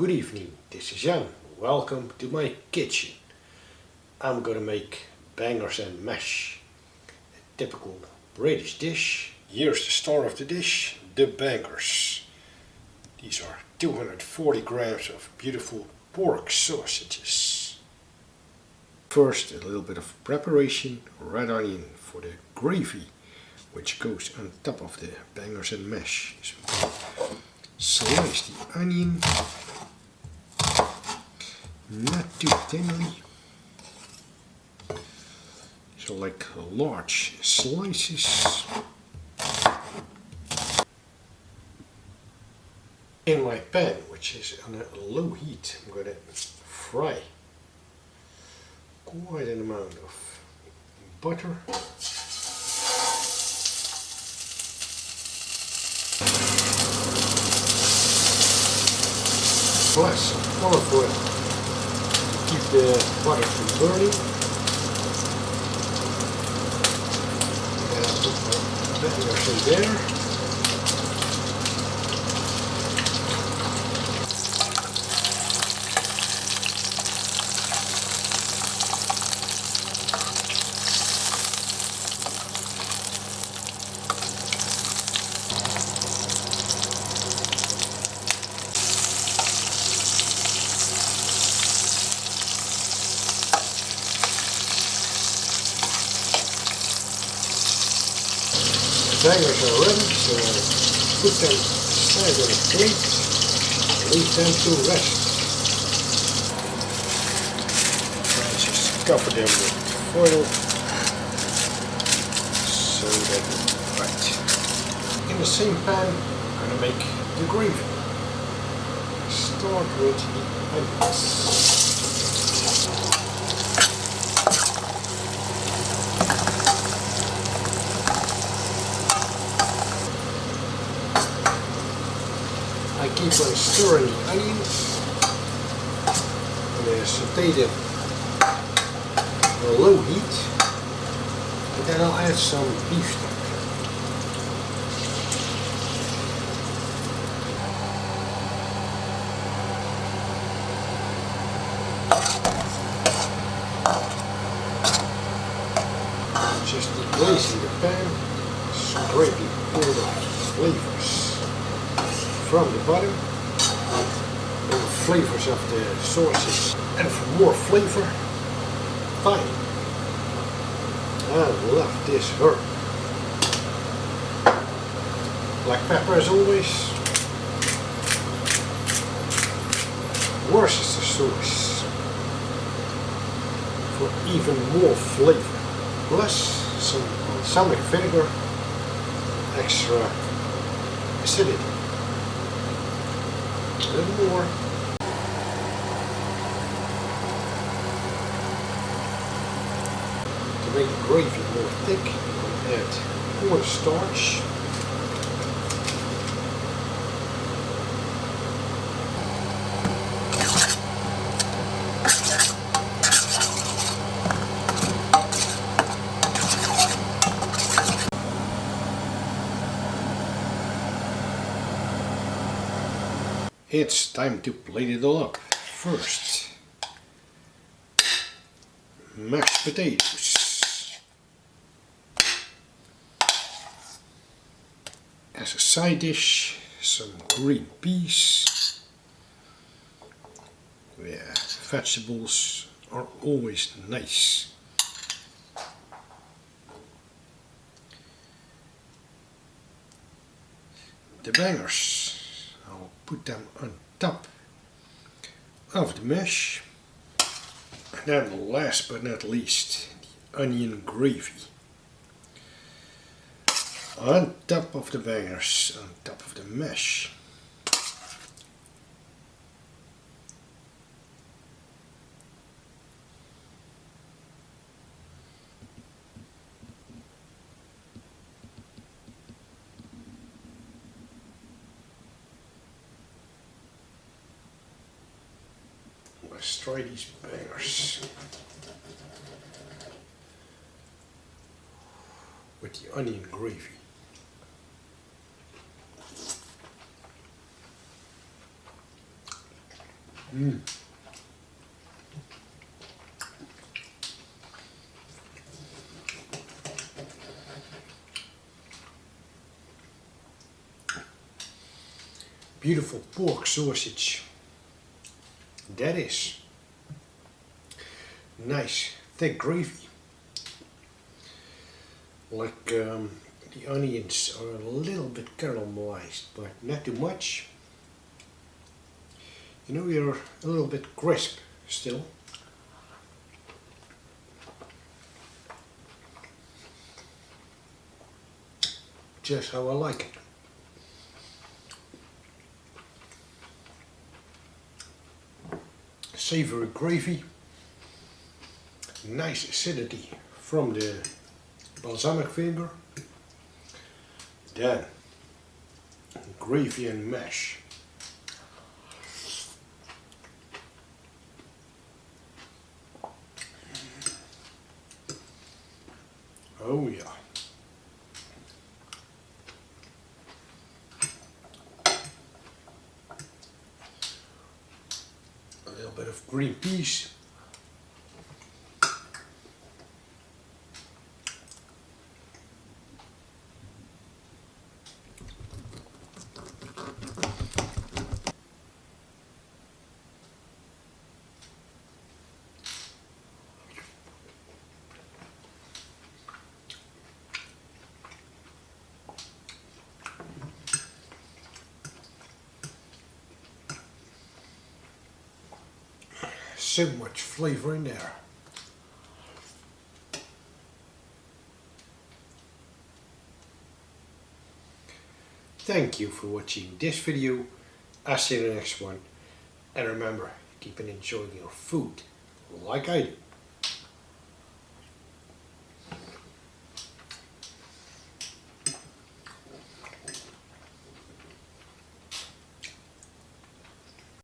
Good evening, this is Jan. Welcome to my kitchen. I'm gonna make bangers and mash. A typical British dish. Here's the star of the dish, the bangers. These are 240 grams of beautiful pork sausages. First, a little bit of preparation, red onion for the gravy, which goes on top of the bangers and mash. So slice the onion, not too thinly, so like large slices. In my pan, which is on a low heat, I'm going to fry quite an amount of butter. Plus some olive oil to keep the butter from burning. And I'll put my bangers in there. Bangers are ready, so put them aside on a plate and leave them to rest. And just cover them with foil so that it's right. In the same pan, I'm going to make the gravy. Start with the onions. I keep on stirring the onions and saute them on a low heat, and then I'll add some beef stock. Just deglazing the pan, scraping all the flavors from the bottom, all the flavors of the sauces, and for more flavor, thyme. I love this herb. Black pepper as always. Worcester sauce for even more flavor. Plus some balsamic vinegar, extra acidity. A little more. To make the gravy more thick, I'm going to add cornstarch. It's time to plate it all up. First, mashed potatoes. As a side dish, some green peas. Yeah, vegetables are always nice. The bangers. I'll put them on top of the mash, and then last but not least, the onion gravy on top of the bangers, on top of the mash. Let's try these bangers with the onion gravy. Beautiful pork sausage. That is. Nice thick gravy. Like the onions are a little bit caramelized, but not too much. You know, you're a little bit crisp still. Just how I like it. Savory gravy, nice acidity from the balsamic vinegar, then gravy and mash. Oh yeah. A little bit of green peas. So much flavor in there. Thank you for watching this video. I'll see you in the next one. And remember, keep on enjoying your food like I do.